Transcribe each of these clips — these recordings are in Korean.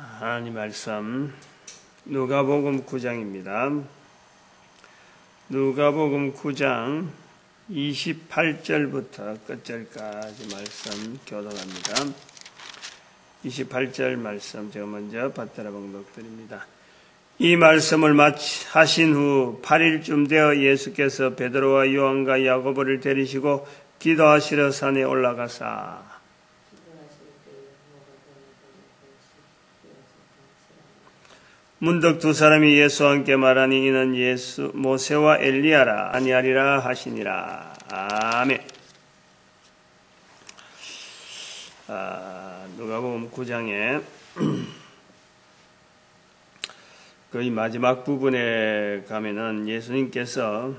하나님 말씀 누가복음 9장입니다. 누가복음 9장 28절부터 끝절까지 말씀 교독합니다. 28절 말씀 제가 먼저 받들어 봉독드립니다. 이 말씀을 하신 후 8일쯤 되어 예수께서 베드로와 요한과 야고보를 데리시고 기도하시러 산에 올라가사 문득 두 사람이 예수와 함께 말하니 이는 모세와 엘리야라 아니하리라 하시니라. 아멘. 누가복음 9장에 거의 마지막 부분에 가면은 예수님께서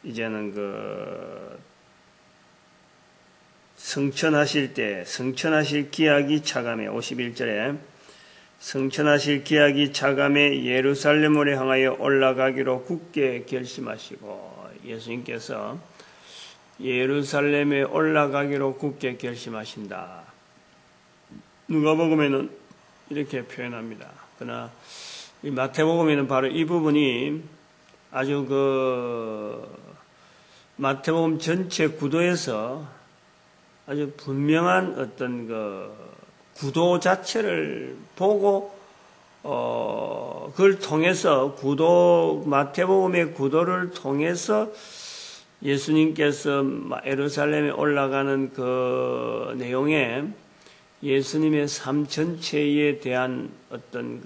이제는 성천하실 기약이 차감해 51절에 성천하실 기약이 차감해 예루살렘으로 향하여 올라가기로 굳게 결심하시고 예수님께서 예루살렘에 올라가기로 굳게 결심하신다. 누가복음에는 이렇게 표현합니다. 그러나 이 마태복음에는 바로 이 부분이 아주 마태복음 전체 구도에서 아주 분명한 어떤 구도 자체를 보고 그걸 통해서 마태복음의 구도를 통해서 예수님께서 예루살렘에 올라가는 그 내용에 예수님의 삶 전체에 대한 어떤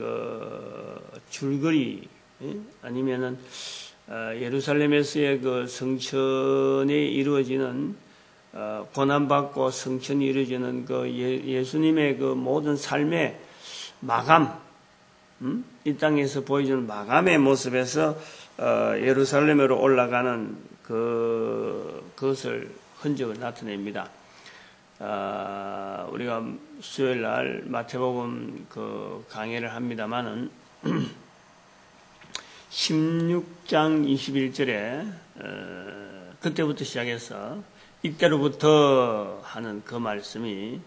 줄거리 아니면은 예루살렘에서의 그 성천에 이루어지는 고난받고 성천이 이루어지는 예수님의 모든 삶의 마감, 이 땅에서 보여주는 마감의 모습에서 예루살렘으로 올라가는 그것을 흔적을 나타냅니다. 우리가 수요일 날 마태복음 강해를 합니다만은 16장 21절에 그때부터 시작해서 이때로부터 하는 그 말씀이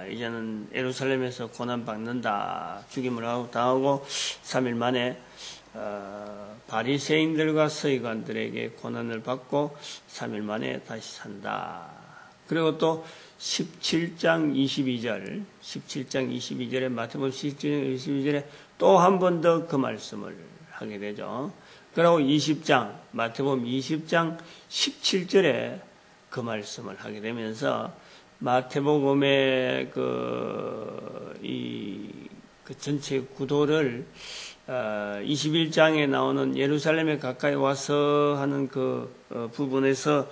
이제는 예루살렘에서 고난받는다, 죽임을 당하고 3일 만에 바리새인들과 서기관들에게 고난을 받고 3일 만에 다시 산다. 그리고 또 17장 22절에 마태복음 17장 22절에 또 한 번 더 그 말씀을 하게 되죠. 그리고 마태복음 20장 17절에 그 말씀을 하게 되면서 마태복음의 전체 구도를 21장에 나오는 예루살렘에 가까이 와서 하는 그 부분에서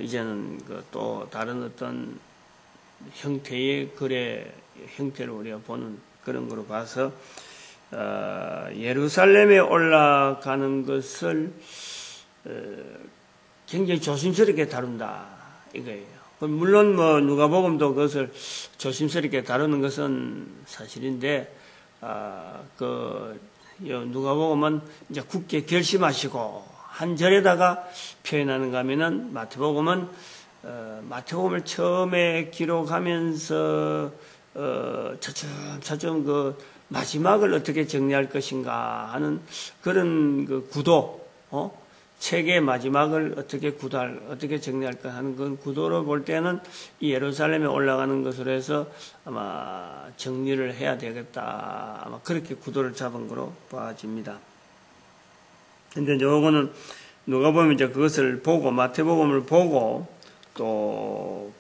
이제는 또 다른 어떤 형태의 글의 형태를 우리가 보는 그런 거로 봐서 예루살렘에 올라가는 것을 굉장히 조심스럽게 다룬다 이거예요. 물론 누가복음도 그것을 조심스럽게 다루는 것은 사실인데 누가복음은 이제 굳게 결심하시고 한 절에다가 표현하는가 하면은 마태복음은 마태복음을 처음에 기록하면서 차츰 마지막을 어떻게 정리할 것인가 하는 그런 구도, 책의 마지막을 어떻게 정리할까 하는 그 구도로 볼 때는 이 예루살렘에 올라가는 것으로 해서 아마 정리를 해야 되겠다. 아마 그렇게 구도를 잡은 거로 봐집니다. 근데 요거는 누가 보면 이제 그것을 보고, 마태복음을 보고, 또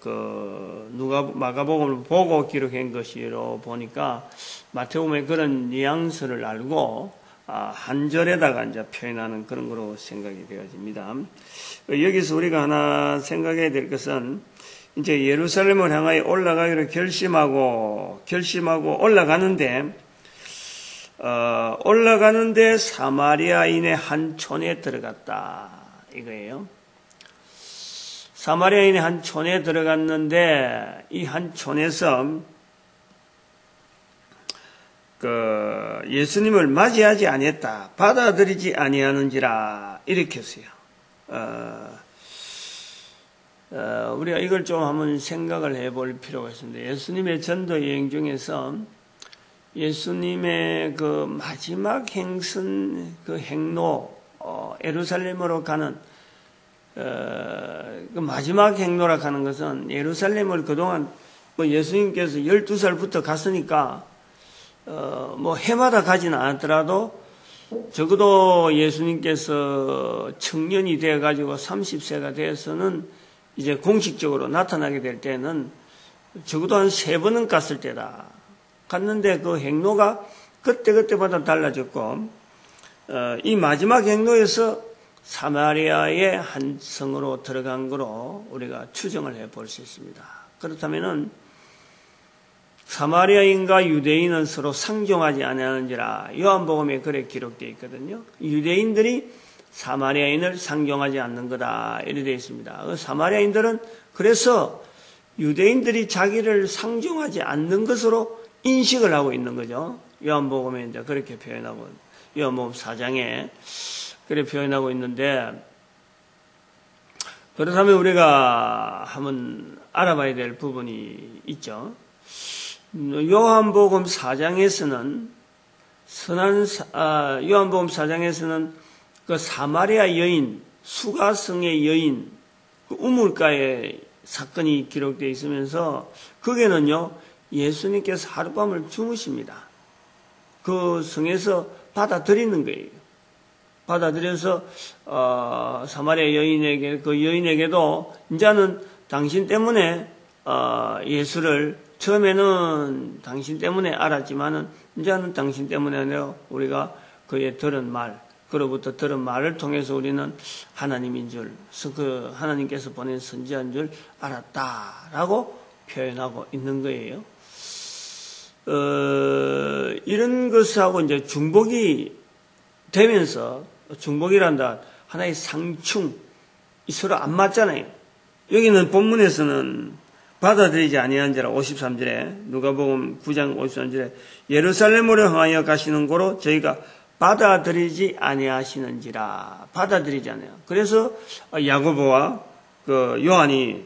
마가복음을 보고 기록한 것이로 보니까 마태복음의 그런 뉘앙스를 알고 한 절에다가 이제 표현하는 그런 거로 생각이 되어집니다. 여기서 우리가 하나 생각해야 될 것은 이제 예루살렘을 향하여 올라가기로 결심하고 올라가는데 사마리아인의 한 촌에 들어갔다 이거예요. 사마리아인의 한 촌에 들어갔는데 이 한 촌에서 예수님을 맞이하지 아니했다. 받아들이지 아니하는지라 이렇게 했어요. 우리가 이걸 좀 한번 생각을 해볼 필요가 있습니다. 예수님의 전도 여행 중에서 예수님의 그 마지막 행선, 그 행로, 예루살렘으로 가는, 그 마지막 행로라 하는 것은 예루살렘을 그동안 뭐 예수님께서 12살부터 갔으니까, 뭐 해마다 가지는 않았더라도 적어도 예수님께서 청년이 되어가지고 30세가 되어서는 이제 공식적으로 나타나게 될 때는 적어도 한 3번은 갔을 때다. 갔는데 그 행로가 그때그때마다 달라졌고, 이 마지막 행로에서 사마리아의 한 성으로 들어간 거로 우리가 추정을 해 볼 수 있습니다. 그렇다면은 사마리아인과 유대인은 서로 상종하지 아니하는지라 요한복음에 그렇게 기록되어 있거든요. 유대인들이 사마리아인을 상종하지 않는 거다 이렇게 되어 있습니다. 사마리아인들은 그래서 유대인들이 자기를 상종하지 않는 것으로 인식을 하고 있는 거죠. 요한복음에 이제 그렇게 표현하고, 요한복음 4장에 그렇게 표현하고 있는데, 그렇다면 우리가 한번 알아봐야 될 부분이 있죠. 요한복음 4장에서는 요한복음 4장에서는 그 사마리아 여인, 수가성의 여인, 그 우물가의 사건이 기록되어 있으면서 거기에는요, 예수님께서 하룻밤을 주무십니다. 그 성에서 받아들이는 거예요. 받아들여서 사마리아 여인에게, 그 여인에게도 이제는 당신 때문에 예수를 처음에는 당신 때문에 알았지만은 이제는 당신 때문에 아니라 우리가 그의 들은 말, 그로부터 들은 말을 통해서 우리는 하나님인 줄, 그 하나님께서 보낸 선지자인 줄 알았다라고 표현하고 있는 거예요. 이런 것하고 이제 중복이 되면서, 중복이란다, 하나의 상충, 서로 안 맞잖아요. 여기는 본문에서는 받아들이지 아니한지라 53절에, 누가복음 9장 53절에 예루살렘으로 향하여 가시는 고로 저희가 받아들이지 아니하시는지라. 받아들이지 않아요. 그래서 야고보와 그 요한이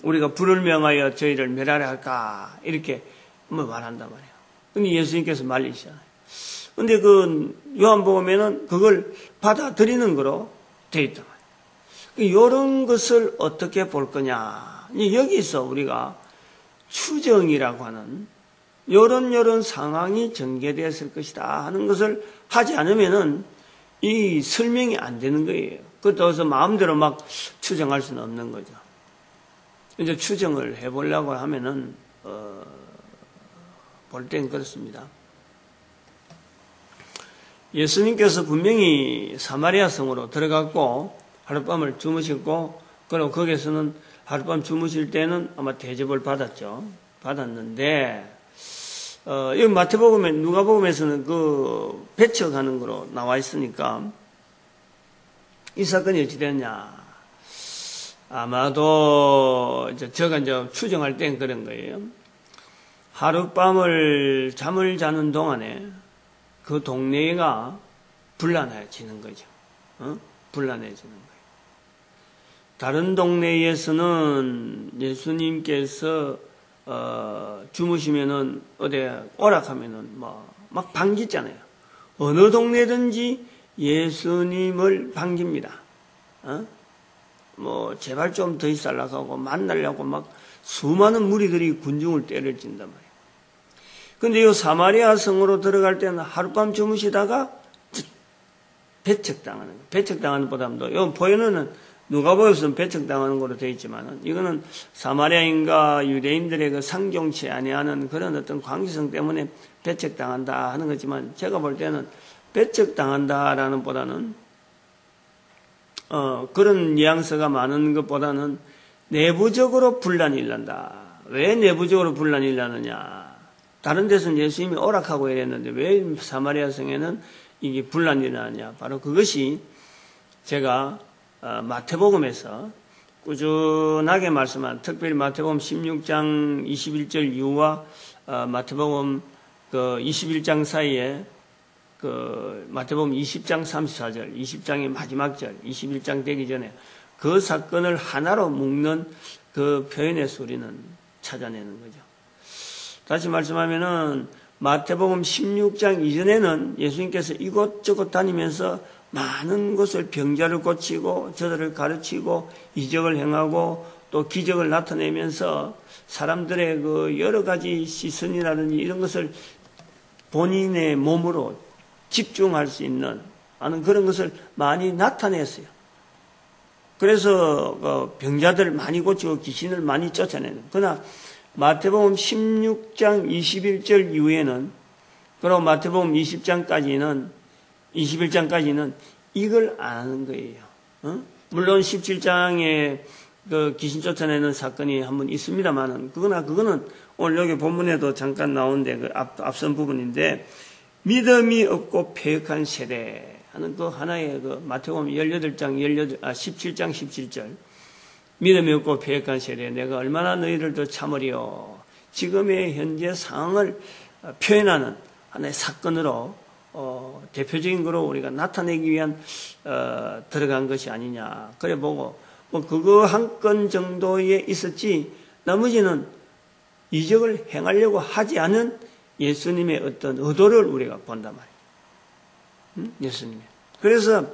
우리가 불을 명하여 저희를 멸하려 할까 이렇게 뭐 말한단 말이에요. 근데 예수님께서 말리시잖아요. 근데 그 요한복음에는 그걸 받아들이는 거로 되어 있단 말이에요. 이런 것을 어떻게 볼 거냐. 여기서 우리가 추정이라고 하는 이런 상황이 전개되었을 것이다 하는 것을 하지 않으면은 이 설명이 안 되는 거예요. 그것도 마음대로 막 추정할 수는 없는 거죠. 이제 추정을 해보려고 하면은 볼 땐 그렇습니다. 예수님께서 분명히 사마리아 성으로 들어갔고 하룻밤을 주무셨고, 그리고 거기에서는 하룻밤 주무실 때는 아마 대접을 받았죠. 받았는데 여기 마태복음에, 누가복음에서는 그 배척하는 거로 나와 있으니까 이 사건이 어찌 됐냐. 아마도 제가 이제 추정할 땐 그런 거예요. 하룻밤을 잠을 자는 동안에 그 동네가 불안해지는 거죠. 불안해지는 거예요. 다른 동네에서는 예수님께서 주무시면은 어디 오락하면은 막 반기잖아요. 어느 동네든지 예수님을 반깁니다. 제발 좀 더 있으려고 하고 만나려고 막 수많은 무리들이 군중을 때를 진단 말이에요. 근데 이 사마리아 성으로 들어갈 때는 하룻밤 주무시다가 배척당하는 거예요. 배척당하는 보다도, 이 보여는 누가복음에서는 배척당하는 거로 되어 있지만, 이거는 사마리아인과 유대인들의 그 상종치 아니하는 그런 어떤 관계성 때문에 배척당한다 하는 거지만, 제가 볼 때는 배척당한다라는 보다는, 그런 뉘앙스가 많은 것보다는 내부적으로 분란이 일난다. 왜 내부적으로 분란이 일나느냐. 다른 데서는 예수님이 오락하고 이랬는데 왜 사마리아 성에는 이게 분란이 일어나냐. 바로 그것이 제가 마태복음에서 꾸준하게 말씀한, 특별히 마태복음 16장 21절 이후와 마태복음 그 21장 사이에 그 마태복음 20장 34절, 20장의 마지막 절, 21장 되기 전에 그 사건을 하나로 묶는 그 표현에서 우리는 찾아내는 거죠. 다시 말씀하면은 마태복음 16장 이전에는 예수님께서 이곳저곳 다니면서 많은 곳을 병자를 고치고 저들을 가르치고 이적을 행하고 또 기적을 나타내면서 사람들의 그 여러 가지 시선이라든지 이런 것을 본인의 몸으로 집중할 수 있는 하는 그런 것을 많이 나타냈어요. 그래서 병자들을 많이 고치고 귀신을 많이 쫓아내는. 그러나 마태복음 16장 21절 이후에는 그리고 마태복음 21장까지는 이걸 안 하는 거예요. 물론 17장에 그 귀신 쫓아내는 사건이 한번 있습니다만은 그거는 오늘 여기 본문에도 잠깐 나오는데 그 앞선 부분인데 믿음이 없고 패역한 세대 하는 그 하나의 그 마태복음 17장 17절 믿음이 없고 패역한 세대 내가 얼마나 너희를 더 참으리요. 지금의 현재 상황을 표현하는 하나의 사건으로 대표적인 거로 우리가 나타내기 위한 들어간 것이 아니냐. 그래 보고 뭐 그거 한 건 정도에 있었지 나머지는 이적을 행하려고 하지 않은 예수님의 어떤 의도를 우리가 본단 말이에요. 예수님이. 그래서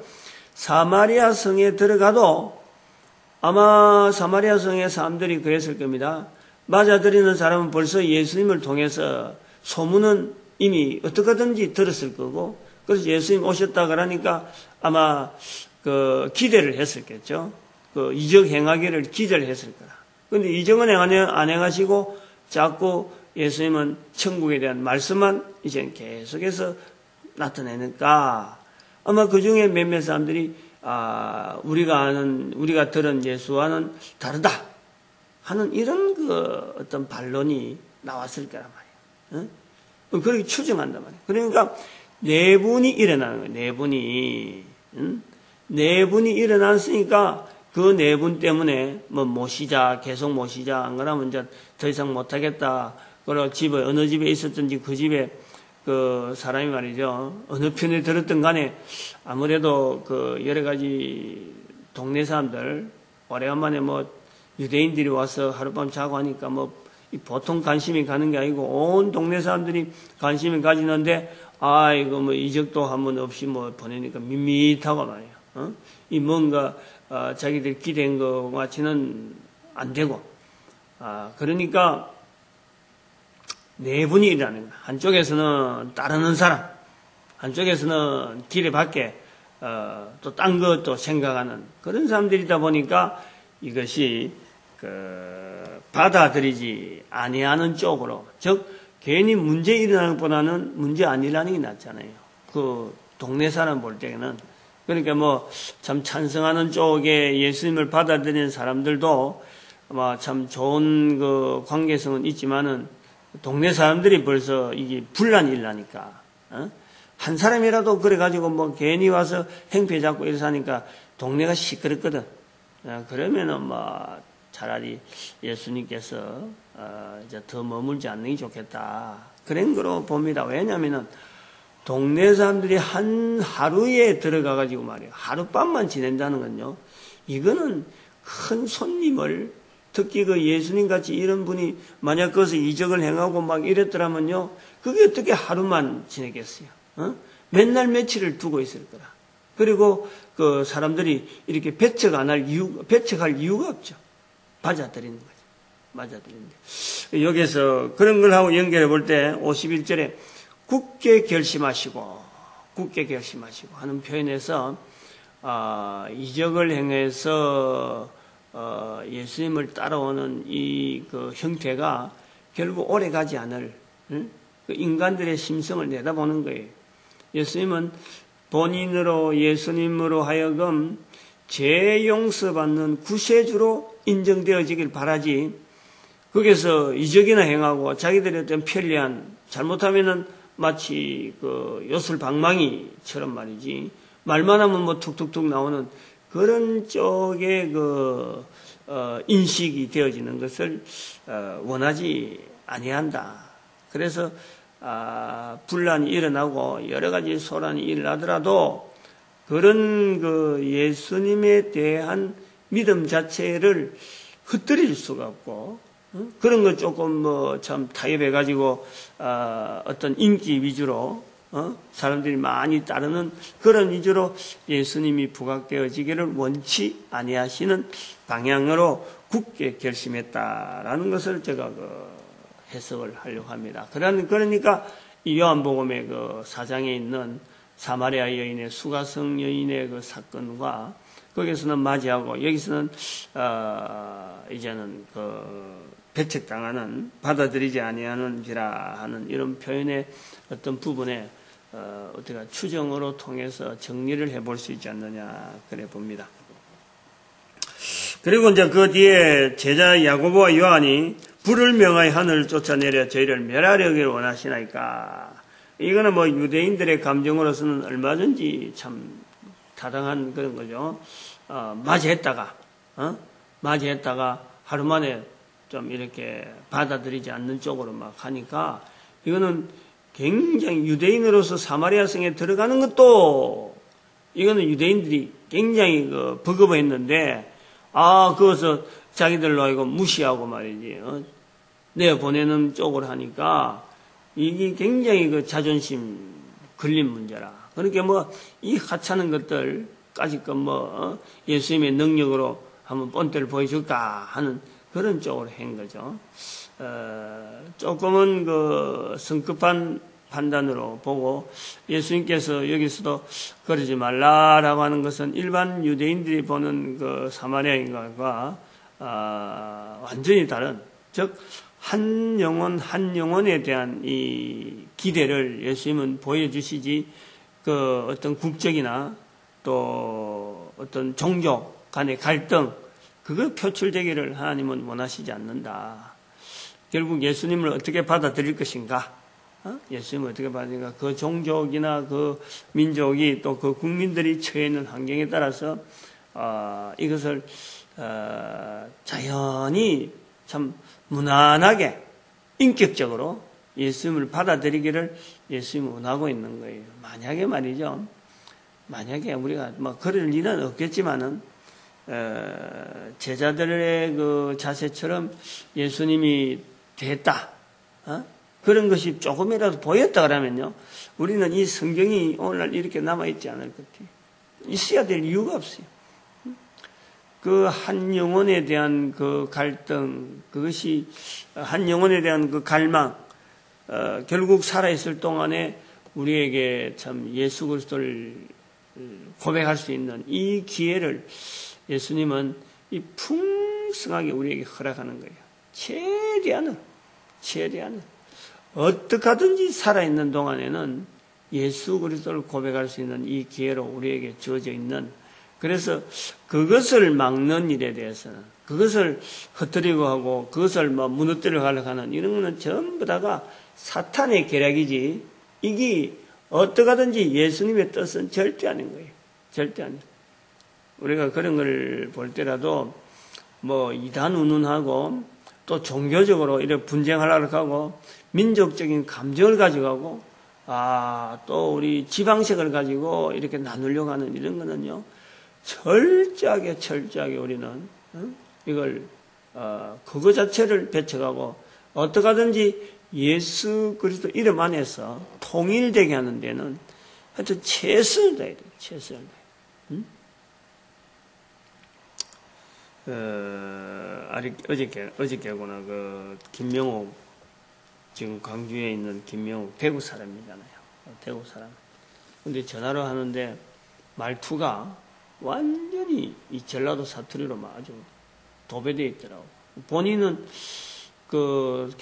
사마리아 성에 들어가도 아마 사마리아 성의 사람들이 그랬을 겁니다. 맞아들이는 사람은 벌써 예수님을 통해서 소문은 이미 어떻게든지 들었을 거고 그래서 예수님 오셨다 그러니까 아마 그 기대를 했었겠죠. 그 이적 행하기를 기대를 했을 거라. 그런데 이적은 안 행하시고 자꾸 예수님은 천국에 대한 말씀만 이제 계속해서 나타내니까 아마 그 중에 몇몇 사람들이 우리가 들은 예수와는 다르다 하는 이런 그 어떤 반론이 나왔을 거란 말이에요. 그렇게 추정한단 말이에요. 그러니까 내분이 일어나는 거예요. 내분이 일어났으니까 그 내분 때문에 뭐 모시자, 계속 모시자, 안 그러면 이제 더 이상 못하겠다. 그리고 집에, 어느 집에 있었든지 그 집에 그 사람이 말이죠. 어느 편에 들었든 간에 아무래도 그 여러 가지 동네 사람들, 오래간만에 뭐 유대인들이 와서 하룻밤 자고 하니까 뭐 보통 관심이 가는 게 아니고 온 동네 사람들이 관심을 가지는데 이거 뭐 이적도 한번 없이 뭐 보내니까 밋밋하고 말이에요. 이 뭔가 자기들 기대한 것 같이는 안 되고 그러니까 내분이 일어나는 거야. 한쪽에서는 따르는 사람, 한쪽에서는 기대 밖에 또 딴 것도 생각하는 그런 사람들이다 보니까 이것이 받아들이지 아니하는 쪽으로, 즉 괜히 문제 일어나는 것보다는 문제 안 일어나는 게 낫잖아요. 그 동네 사람 볼 때는. 그러니까 뭐 참 찬성하는 쪽에 예수님을 받아들이는 사람들도 아마 참 좋은 그 관계성은 있지만은 동네 사람들이 벌써 이게 분란이 일어나니까 한 사람이라도 그래가지고 뭐 괜히 와서 행패 잡고 이래서 하니까 동네가 시끄럽거든. 그러면은 뭐 차라리 예수님께서 이제 더 머물지 않는 게 좋겠다. 그런 거로 봅니다. 왜냐면은 동네 사람들이 한 하루에 들어가가지고 말이에요. 하룻밤만 지낸다는 건요. 이거는 큰 손님을, 특히 그 예수님 같이 이런 분이 만약 거기서 이적을 행하고 막 이랬더라면요. 그게 어떻게 하루만 지내겠어요? 맨날 며칠을 두고 있을 거라. 그리고 그 사람들이 이렇게 배척할 이유가 없죠. 맞아들이는 거죠. 맞아들이는데. 여기서 그런 걸 하고 연결해 볼 때 51절에 굳게 결심하시고 하는 표현에서 이적을 행해서 예수님을 따라오는 이 그 형태가 결국 오래 가지 않을 그 인간들의 심성을 내다보는 거예요. 예수님은 본인으로 예수님으로 하여금 죄 용서받는 구세주로 인정되어지길 바라지 거기서 이적이나 행하고 자기들의 어떤 편리한 잘못하면은 마치 그 요술방망이처럼 말이지 말만 하면 뭐 툭툭툭 나오는 그런 쪽의 그 인식이 되어지는 것을 원하지 아니한다. 그래서 분란이 일어나고 여러 가지 소란이 일어나더라도 그런 그 예수님에 대한 믿음 자체를 흩뜨릴 수가 없고, 그런 거 조금 참 타협해가지고 어떤 인기 위주로 사람들이 많이 따르는 그런 위주로 예수님이 부각되어지기를 원치 아니하시는 방향으로 굳게 결심했다라는 것을 제가 해석을 하려고 합니다. 그러니까 이 요한복음의 그 4장에 있는 사마리아 여인의 수가성 여인의 그 사건과 거기서는 맞이하고 여기서는 이제는 그 배척당하는 받아들이지 아니하는지라 하는 이런 표현의 어떤 부분에 어떻게 추정으로 통해서 정리를 해볼 수 있지 않느냐 그래 봅니다. 그리고 이제 그 뒤에 제자 야고보와 요한이 불을 명하여 하늘을 쫓아내려 저희를 멸하려기를 원하시나이까. 이거는 뭐 유대인들의 감정으로서는 얼마든지 참 타당한 그런 거죠. 맞이했다가 하루 만에 좀 이렇게 받아들이지 않는 쪽으로 막 하니까 이거는 굉장히 유대인으로서 사마리아 성에 들어가는 것도 이거는 유대인들이 굉장히 버거워했는데 그것을 자기들로 이거 무시하고 말이지 내보내는 쪽으로 하니까 이게 굉장히 그 자존심 걸린 문제라. 그러니까 뭐 이 하찮은 것들까지 예수님의 능력으로 한번 본때를 보여줄까 하는 그런 쪽으로 한 거죠. 조금은 그 성급한 판단으로 보고 예수님께서 여기서도 그러지 말라라고 하는 것은 일반 유대인들이 보는 그 사마리아인과 완전히 다른, 즉 한 영혼에 대한 이 기대를 예수님은 보여주시지 그 어떤 국적이나 또 어떤 종족 간의 갈등 그거 표출되기를 하나님은 원하시지 않는다. 결국 예수님을 어떻게 받아들일 것인가? 예수님을 어떻게 받아들일까? 그 종족이나 그 민족이 또 그 국민들이 처해 있는 환경에 따라서 이것을 자연히 참 무난하게 인격적으로 예수님을 받아들이기를 예수님이 원하고 있는 거예요. 만약에 말이죠. 만약에 우리가 뭐 그럴 일은 없겠지만은 제자들의 그 자세처럼 예수님이 됐다. 그런 것이 조금이라도 보였다 그러면요. 우리는 이 성경이 오늘날 이렇게 남아있지 않을 것 같아요. 있어야 될 이유가 없어요. 그 한 영혼에 대한 그 갈등, 그것이 한 영혼에 대한 그 갈망, 결국 살아있을 동안에 우리에게 참 예수 그리스도를 고백할 수 있는 이 기회를 예수님은 이 풍성하게 우리에게 허락하는 거예요. 최대한은 어떻게 하든지 살아있는 동안에는 예수 그리스도를 고백할 수 있는 이 기회로 우리에게 주어져 있는, 그래서 그것을 막는 일에 대해서는, 그것을 흩뜨리고 하고 그것을 무너뜨려 가려고 하는 이런 거는 전부 다가 사탄의 계략이지, 이게 어떻게 하든지 예수님의 뜻은 절대 아닌 거예요. 절대 아니에요. 우리가 그런 걸 볼 때라도 이단 운운하고 또 종교적으로 이렇게 분쟁하려고 하고 민족적인 감정을 가지고 하고 또 우리 지방색을 가지고 이렇게 나누려고 하는 이런 거는요, 철저하게 우리는 이걸 그거 자체를 배척하고 어떻게 하든지 예수 그리스도 이름 안에서 통일되게 하는 데는 하여튼 최선을 다해야 돼요. 최선을 다해. 어저께구나 그 김명옥, 지금 광주에 있는 김명옥 대구 사람이잖아요. 대구 사람. 근데 전화로 하는데 말투가 완전히 이 전라도 사투리로 아주 도배되어 있더라고. 본인은 그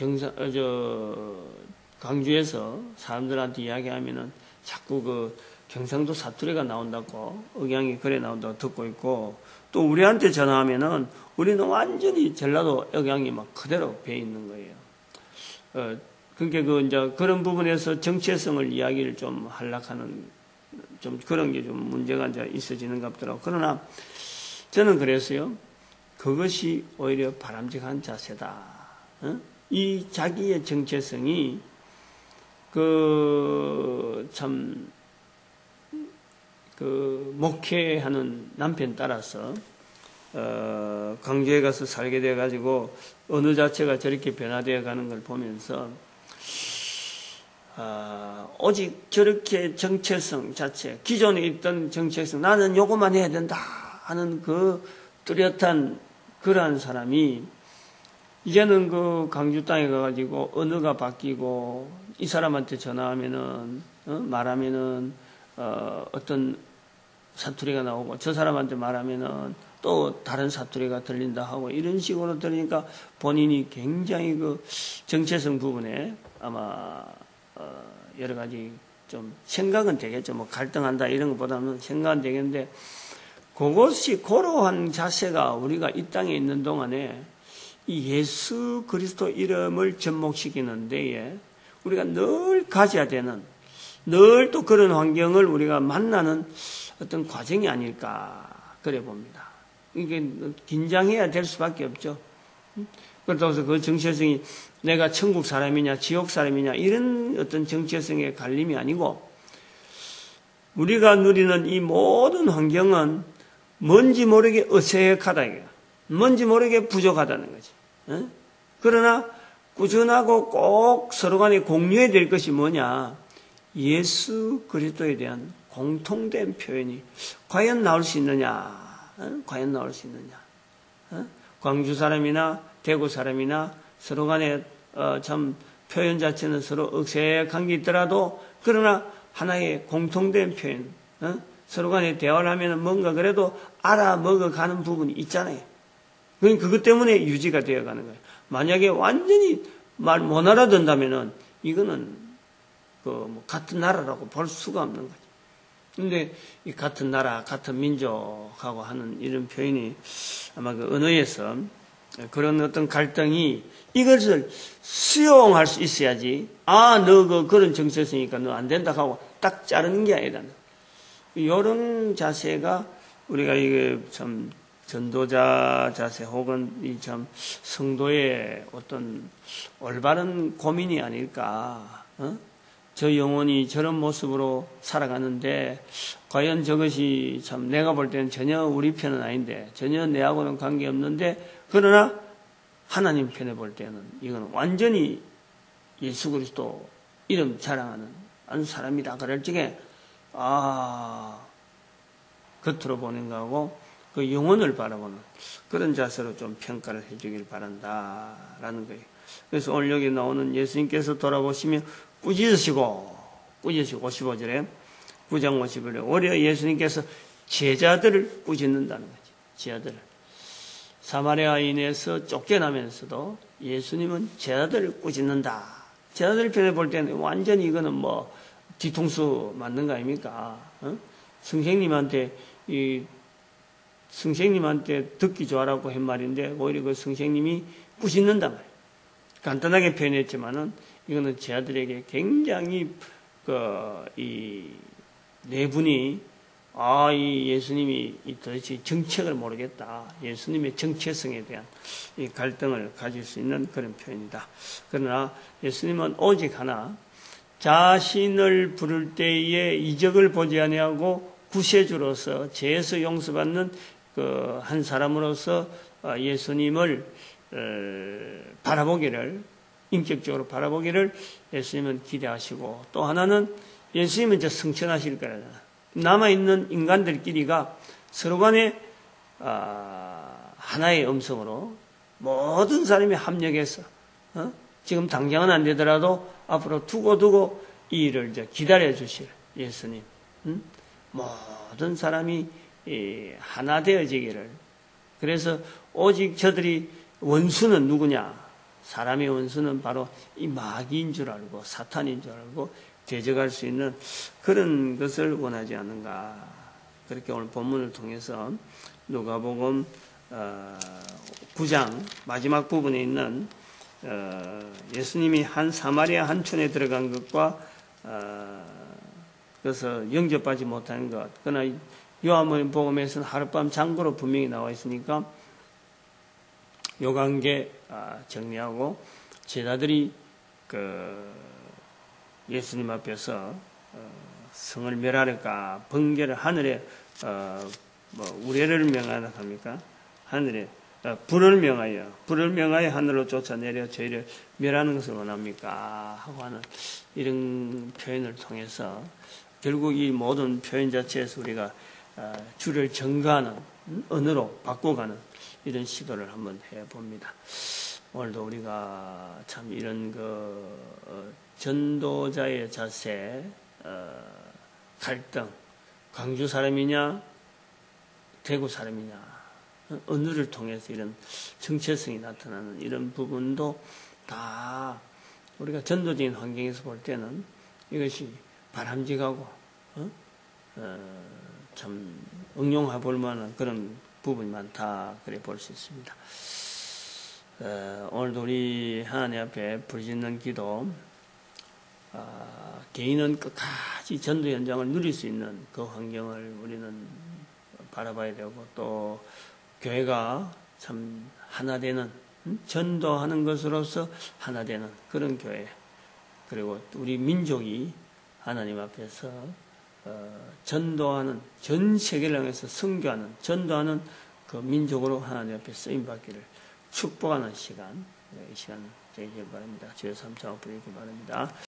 광주에서 사람들한테 이야기하면은 자꾸 그 경상도 사투리가 나온다고, 억양이 그래 나온다고 듣고 있고, 또 우리한테 전화하면은 우리는 완전히 전라도 억양이 그대로 배어 있는 거예요. 그러니까 이제 그런 부분에서 정체성을 이야기를 좀 하려고 하는, 좀 그런 게 좀 문제가 이제 있어지는 것 같더라고요. 그러나 저는 그랬어요. 그것이 오히려 바람직한 자세다. 이 자기의 정체성이 목회하는 남편 따라서 광주에 가서 살게 돼가지고 언어 자체가 저렇게 변화되어 가는 걸 보면서 오직 저렇게 정체성 자체, 기존에 있던 정체성, 나는 요것만 해야 된다 하는 그 뚜렷한 그러한 사람이 이제는 그 광주 땅에 가가지고 언어가 바뀌고 이 사람한테 전화하면은 말하면은 어떤 사투리가 나오고 저 사람한테 말하면은 또 다른 사투리가 들린다 하고 이런 식으로 들으니까 본인이 굉장히 그 정체성 부분에 아마 여러 가지 좀 생각은 되겠죠. 뭐 갈등한다 이런 것보다는 생각은 되겠는데 그것이 그러한 자세가 우리가 이 땅에 있는 동안에 이 예수 그리스도 이름을 접목시키는 데에 우리가 늘 가져야 되는, 늘 또 그런 환경을 우리가 만나는 어떤 과정이 아닐까 그래 봅니다. 이게 긴장해야 될 수밖에 없죠. 그렇다고 해서 그 정체성이 내가 천국 사람이냐 지옥 사람이냐 이런 어떤 정체성의 갈림이 아니고 우리가 누리는 이 모든 환경은 뭔지 모르게 어색하다 이거야. 뭔지 모르게 부족하다는 거지. 그러나 꾸준하고 꼭 서로 간에 공유해야 될 것이 뭐냐? 예수 그리스도에 대한 공통된 표현이 과연 나올 수 있느냐? 과연 나올 수 있느냐? 광주 사람이나 대구 사람이나 서로 간에 참 표현 자체는 서로 억색한 게 있더라도 그러나 하나의 공통된 표현, 서로 간에 대화를 하면 뭔가 그래도 알아먹어가는 부분이 있잖아요. 그것 때문에 유지가 되어가는 거예요. 만약에 완전히 말 못 알아듣는다면은 이거는 같은 나라라고 볼 수가 없는 거죠. 근데 이 같은 나라, 같은 민족하고 하는 이런 표현이 아마 그 언어에서 그런 어떤 갈등이 이것을 수용할 수 있어야지. 너 그런 정체성이니까 너 안 된다 하고 딱 자르는 게 아니라 이런 자세가 우리가 이게 참 전도자 자세 혹은 이 참 성도의 어떤 올바른 고민이 아닐까. 저 영혼이 저런 모습으로 살아가는데 과연 저것이 참 내가 볼 때는 전혀 우리 편은 아닌데 전혀 내하고는 관계없는데 그러나 하나님 편에 볼 때는 이건 완전히 예수 그리스도 이름 자랑하는 한 사람이다. 그럴 적에 겉으로 보는 거하고 그 영혼을 바라보는 그런 자세로 좀 평가를 해주길 바란다라는 거예요. 그래서 오늘 여기 나오는 예수님께서 돌아보시며 꾸짖으시고 15절에 9장 50절에 오히려 예수님께서 제자들을 꾸짖는다는 거죠. 제자들을. 사마리아인에서 쫓겨나면서도 예수님은 제자들을 꾸짖는다. 제자들 편에 볼 때는 완전히 이거는 뒤통수 맞는 거 아닙니까? 선생님한테 듣기 좋아라고 한 말인데 오히려 그 선생님이 꾸짖는단 말이에요. 간단하게 표현했지만은 이거는 제자들에게 굉장히 이 네 분이 이 예수님이 도대체 정책을 모르겠다. 예수님의 정체성에 대한 이 갈등을 가질 수 있는 그런 표현이다. 그러나 예수님은 오직 하나 자신을 부를 때에 이적을 보지 아니하고 구세주로서 죄에서 용서받는 그 한 사람으로서 예수님을 바라보기를 인격적으로 바라보기를 예수님은 기대하시고 또 하나는 예수님은 이제 성천하실 거라. 남아있는 인간들끼리가 서로 간에 하나의 음성으로 모든 사람이 합력해서 지금 당장은 안 되더라도 앞으로 두고 이 일을 이제 기다려 주실 예수님. 모든 사람이 하나 되어지기를. 그래서 오직 저들이 원수는 누구냐? 사람의 원수는 바로 이 마귀인 줄 알고 사탄인 줄 알고 대적할 수 있는 그런 것을 원하지 않는가. 그렇게 오늘 본문을 통해서 누가복음 9장 마지막 부분에 있는 예수님이 한 사마리아 한촌에 들어간 것과 그래서 영접하지 못하는 것. 그러나 요한복음에서는 하룻밤 장구로 분명히 나와 있으니까 요 관계 정리하고 제자들이 예수님 앞에서 성을 멸하려까 번개를 하늘에 우레를 명하라 합니까? 하늘에 불을 명하여 하늘로 쫓아내려 저희를 멸하는 것을 원합니까? 하고 하는 이런 표현을 통해서 결국 이 모든 표현 자체에서 우리가 주를 증거하는 언어로 바꿔가는 이런 시도를 한번 해봅니다. 오늘도 우리가 참 이런 전도자의 자세, 갈등, 광주 사람이냐, 대구 사람이냐, 언어를 통해서 이런 정체성이 나타나는 이런 부분도 다 우리가 전도적인 환경에서 볼 때는 이것이 바람직하고 참 응용해 볼 만한 그런 부분이 많다 그래 볼 수 있습니다. 오늘도 우리 하나님 앞에 부르짖는 기도, 개인은 끝까지 전도 현장을 누릴 수 있는 그 환경을 우리는 바라봐야 되고, 또 교회가 참 하나 되는, 전도하는 것으로서 하나 되는 그런 교회, 그리고 우리 민족이 하나님 앞에서 전도하는, 전 세계를 향해서 선교하는, 전도하는 그 민족으로 하나님 앞에 쓰임받기를 축복하는 시간, 이 시간 되길 바랍니다. 주여 삼창 부르기 바랍니다.